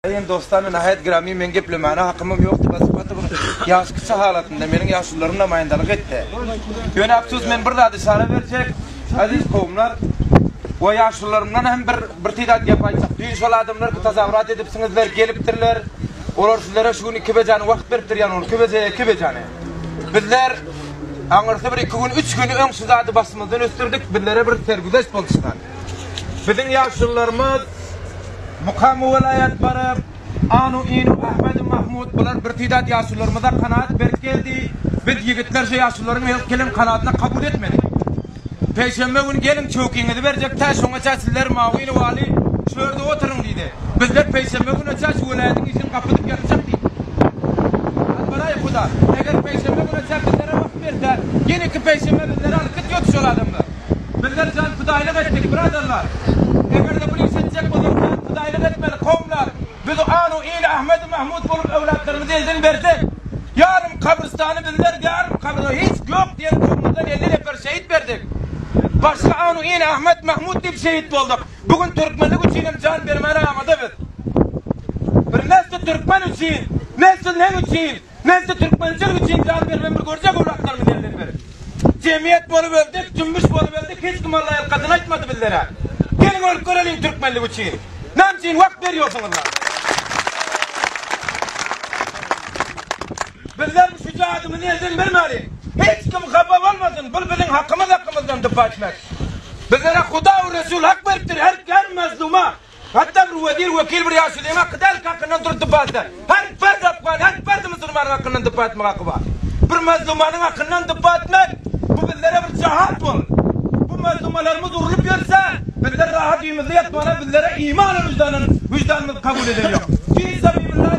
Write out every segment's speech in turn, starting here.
Benim dostlarım nihayet grami men geplemana hakkımım yoktu. Basıpatı yaş kısa halatında menin yaşlılarımla mayındalık etti. Yöne absuz men bir daha dışarı verecek. Aziz kovumlar, o yaşlılarımdan hem bir tidat yapaysak. Düğün şol adamlar ki tazavrat edipsinizler, geliptirler. Olar sizlere şu gün 2 becanı vakit veriptir yani 12 becaya 2 becanı. Bizler anırsa bir 2 gün 3 günü önsüz adı basımızdan östürdük. Bizlere bir sergüdeş boluştan. Bizim yaşlılarımız Mukamu velayet barıp, Anu inu Ahmet Mahmud bular bir tidat yaşlılarımıza kanaat berk geldi. Biz yigitlerce yaşlıların gelin kanaatına kabul etmedik. Peşembe gün gelin çöküğünü verecek, ta şoňaça sizler mavini vali şöyle oturun dedi. Bizler peşembe gün açaç velayetin için kapıdıp yarışacak dedi. Albaray Kuda, eğer peşembe gün açaç bizlere vakit verse, yine ki peşembe bizlere alıkıt yok şol adamlar. Bizler can fıdaylık ettik, braderlar. Eğer de bunu hissedecek olursa fıdaylık etmeli komlar. Biz Anu ile Ahmet Mahmud bulup evlatlarımızı elden verdik. Yarım kabristanı bizler, yarım kabristanı hiç yok diye komlardan 50 nefer şehit verdik. Başka Anu ile Ahmet Mahmud deyip şehit olduk. Bugün Türkmenlik için can vermeye rağmadı biz. Bir nesli Türkmen için, nesli ne için, nesli Türkmencilik için can vermemi görecek evlatlarımızı elden verir. Cemiyet bolu böldük, cümbüş bolu böldük, hiç kim Allah'a kadın açmadı bizlere. Gelin olup görelim Türkmenlik için. Ne için vakit veriyorsunuz lan? Bizler bu şücaatımızı elden vermeli. Hiç kim kabab olmasın, bu bizim hakkımızdan dıpa etmek. Bizlere Huda ve Resul hak veriptir, her mazluma. Hatta bir vekil bir yaşlıyım, kıdal hakkından durup dıpa etler. Her ferdi Afgan, her ferdi Müslümanın hakkından dıpa etmek hakkı var. Bir mazlumanın hakkından dıpa etmek, bu bizlere bir cihat olur. Bu mazlumalarımız urulup görse, bizler rahat uyumuzu yatmana, bizlere imanın vicdanımız kabul ediliyor. Fiisabibillah,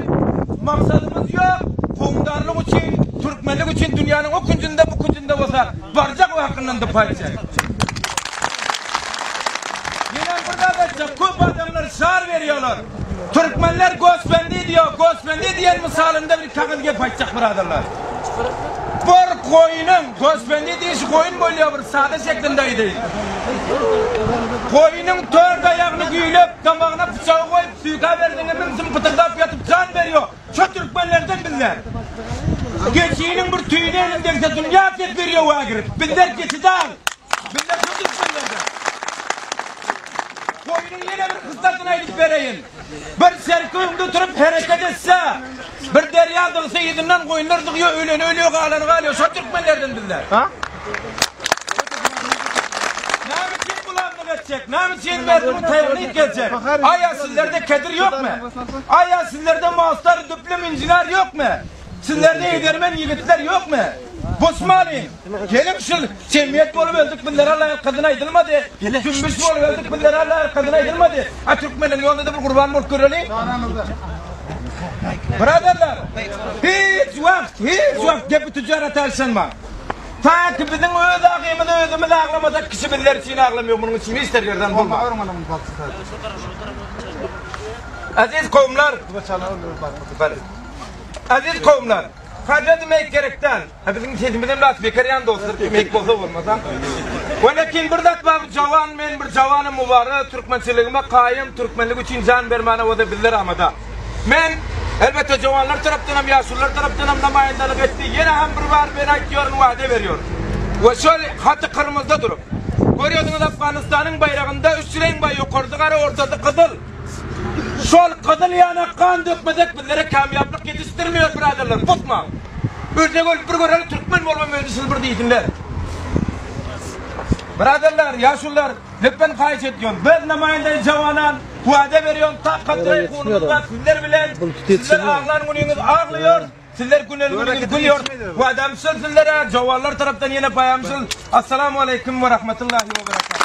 maksadımız yok. Kovumdarlık için, Türkmenlik için dünyanın o küncünde bu küncünde olsa varacak o hakkından dıpa edecek. Yine burada da çok adamlar şar veriyorlar. Türkmenler Gospendi diyor, Gospendi diyen misalinde bir kakılge payçak biraderler. Bir koyunun, Gospendi diye şu koyun buluyor bir sade şeklindeydi. Koyunun 4 ayağını güylüp, damağına bıçağı koyup, suya verdiğinde bizim pıtırdap yatıp can veriyor. Şu Türkmenlerden bizler. Geçiğinin bir tüyünü elindeyse dünya afiyet veriyor o girip. Bizler geçiden. Bizler şu Türkmenlerden. Koyunun yine bir kıstasına edip vereyim. Bir serköyümde oturup hareket etse, bir derya dılsa yedinden koyunlar dıkıyor, ölüyor, ağlanıyor. Şu Türkmenlerden bizler. Ha? Nam için merdiven tayarlayıp gelecek. Aya sizlerde kedir yok mu? Aya sizlerde maastar düplüm inciler yok mu? Sizlerde edermen yigitler yok mu? Bosmali, gelin şu cemiyet bolu öldük bizlere Allah'ın kadına edilmedi. Cümbüş bolu öldük bizlere Allah'ın kadına edilmedi. Türkmen'in yolunda da bir kurban bol görelim. Braderler, hiç vakit gibi ticaret alsınma. Ta ki bizim öz ağımını özümüz ağlamasak kişi bizler için ağlamıyor, bunun için ister yerden bulma. Aziz kovumlar, aziz kovumlar, hacı demek gerekten, bizim sezimizin laf bekariyan dostlar, demek boza olmasa. Velakin bir dakika cavan, men bir cavanım mübarek, Türkmençiliğime kayım, Türkmenlik için can vermana o da bizler amada. Men, elbette cavanlar taraftan, yaşlılar taraftan namayındalık etti. Yine hem bir var, ben aytıyorum, vaade veriyor. Ve şöyle hattı kırmızıda durup. Görüyordunuz Afganistan'ın bayrağında 3 renk bay yukarıda ortada kızıl. Şol kızıl yana kan dökmedek bizlere kamyaplık yetiştirmiyor biraderler. Tutma. Öyle ölüp bir görelim Türkmen olma mühendisiniz bir deyinler. Biraderler, yaşlılar, lütfen kayıt ediyorum. Ben namayında cavanan, vaade veriyorum. Ta katrayı konumuzda sizler bilen, sizler ağlar gününüz ağlıyor. Sizler günleriniz gülüyor. Bu adamsız sizlere, cavallar taraftan yine payamsız. Assalamu alaikum ve rahmetullahi ve berekatuhu.